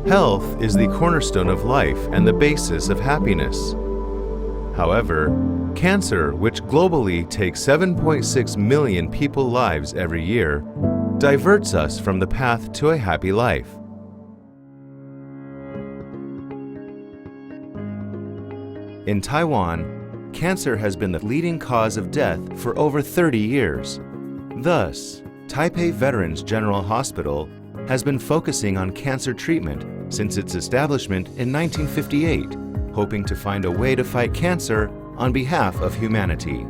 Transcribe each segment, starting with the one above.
Health is the cornerstone of life and the basis of happiness. However, cancer, which globally takes 7.6 million people's lives every year, diverts us from the path to a happy life. In Taiwan, cancer has been the leading cause of death for over 30 years. Thus, Taipei Veterans General Hospital has been focusing on cancer treatment since its establishment in 1958, hoping to find a way to fight cancer on behalf of humanity.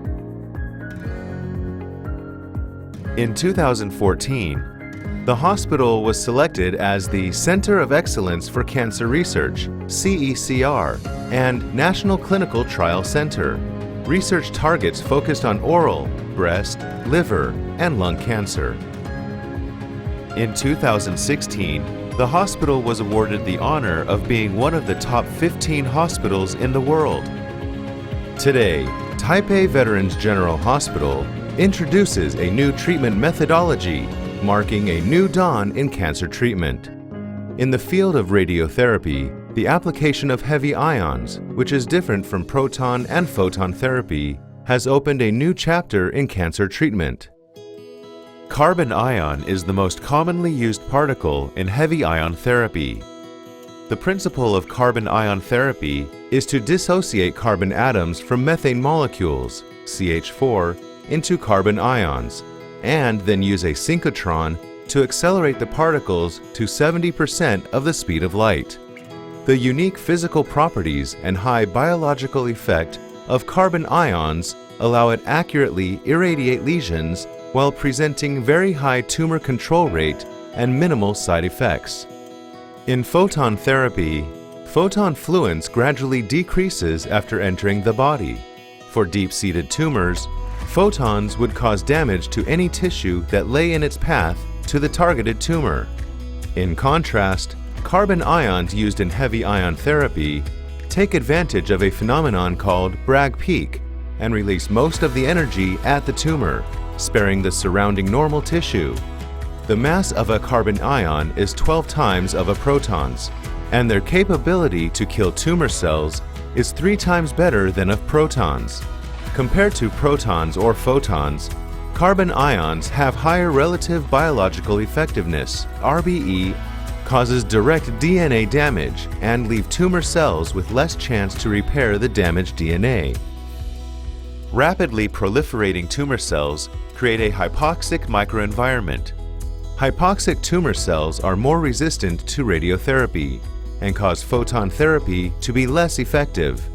In 2014, the hospital was selected as the Center of Excellence for Cancer Research, CECR, and National Clinical Trial Center. Research targets focused on oral, breast, liver, and lung cancer. In 2016, the hospital was awarded the honor of being one of the top 15 hospitals in the world. Today, Taipei Veterans General Hospital introduces a new treatment methodology, marking a new dawn in cancer treatment. In the field of radiotherapy, the application of heavy ions, which is different from proton and photon therapy, has opened a new chapter in cancer treatment. Carbon ion is the most commonly used particle in heavy ion therapy. The principle of carbon ion therapy is to dissociate carbon atoms from methane molecules, CH4, into carbon ions, and then use a synchrotron to accelerate the particles to 70% of the speed of light. The unique physical properties and high biological effect of carbon ions allow it accurately irradiate lesions while presenting very high tumor control rate and minimal side effects. In photon therapy, photon fluence gradually decreases after entering the body. For deep-seated tumors, photons would cause damage to any tissue that lay in its path to the targeted tumor. In contrast, carbon ions used in heavy ion therapy take advantage of a phenomenon called Bragg peak and release most of the energy at the tumor, sparing the surrounding normal tissue. The mass of a carbon ion is 12 times of a proton's, and their capability to kill tumor cells is 3 times better than of protons. Compared to protons or photons, carbon ions have higher relative biological effectiveness. RBE causes direct DNA damage and leave tumor cells with less chance to repair the damaged DNA. Rapidly proliferating tumor cells create a hypoxic microenvironment. Hypoxic tumor cells are more resistant to radiotherapy and cause photon therapy to be less effective.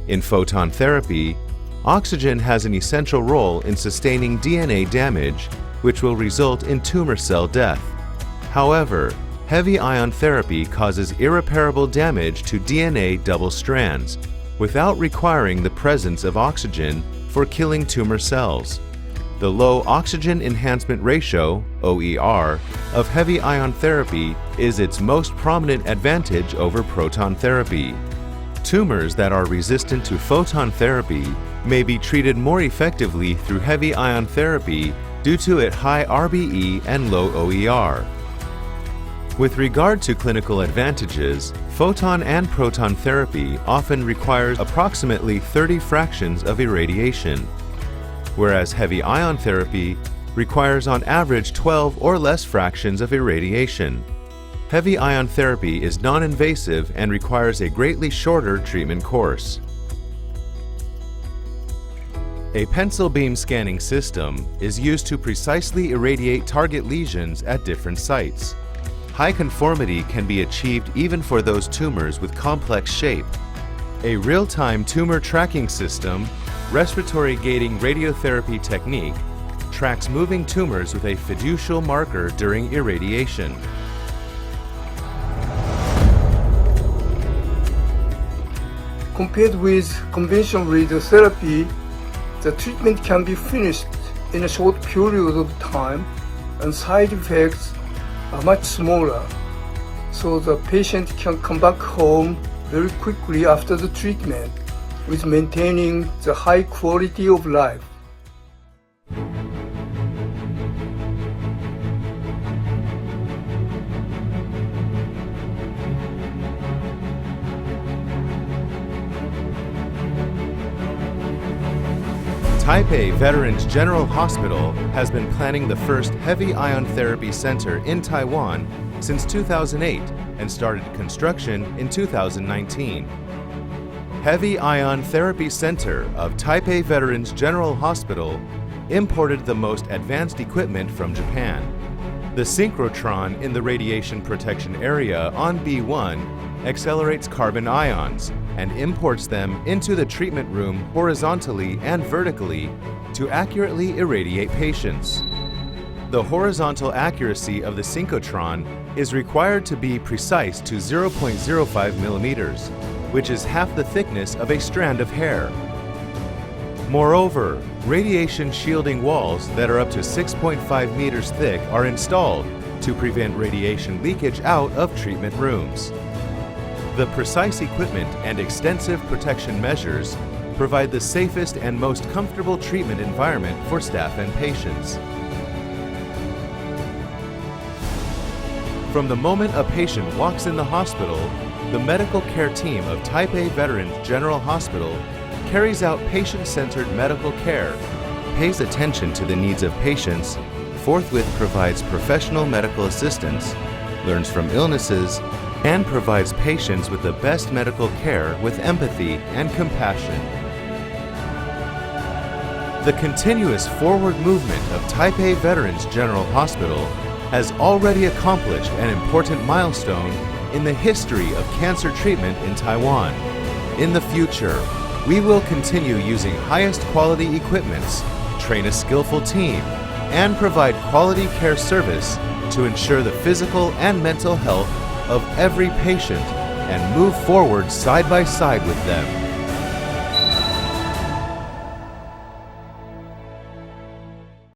In photon therapy, oxygen has an essential role in sustaining DNA damage, which will result in tumor cell death. However, heavy ion therapy causes irreparable damage to DNA double strands without requiring the presence of oxygen for killing tumor cells. The low oxygen enhancement ratio, OER, of heavy ion therapy is its most prominent advantage over proton therapy. Tumors that are resistant to photon therapy may be treated more effectively through heavy ion therapy due to its high RBE and low OER. With regard to clinical advantages, photon and proton therapy often requires approximately 30 fractions of irradiation, whereas heavy ion therapy requires on average 12 or less fractions of irradiation. Heavy ion therapy is non-invasive and requires a greatly shorter treatment course. A pencil beam scanning system is used to precisely irradiate target lesions at different sites. High conformity can be achieved even for those tumors with complex shape. A real-time tumor tracking system, respiratory gating radiotherapy technique, tracks moving tumors with a fiducial marker during irradiation. Compared with conventional radiotherapy, the treatment can be finished in a short period of time and side effects are much smaller, so the patient can come back home very quickly after the treatment with maintaining the high quality of life. Taipei Veterans General Hospital has been planning the first heavy ion therapy center in Taiwan since 2008 and started construction in 2019. Heavy Ion Therapy Center of Taipei Veterans General Hospital imported the most advanced equipment from Japan. The synchrotron in the radiation protection area on B1 accelerates carbon ions and imports them into the treatment room horizontally and vertically to accurately irradiate patients. The horizontal accuracy of the synchrotron is required to be precise to 0.05 millimeters, which is half the thickness of a strand of hair. Moreover, radiation shielding walls that are up to 6.5 meters thick are installed to prevent radiation leakage out of treatment rooms. The precise equipment and extensive protection measures provide the safest and most comfortable treatment environment for staff and patients. From the moment a patient walks in the hospital, the medical care team of Taipei Veterans General Hospital carries out patient-centered medical care, pays attention to the needs of patients, forthwith provides professional medical assistance, learns from illnesses, and provides patients with the best medical care with empathy and compassion. The continuous forward movement of Taipei Veterans General Hospital has already accomplished an important milestone in the history of cancer treatment in Taiwan. In the future, we will continue using highest quality equipments, train a skillful team, and provide quality care service to ensure the physical and mental health of every patient and move forward side by side with them.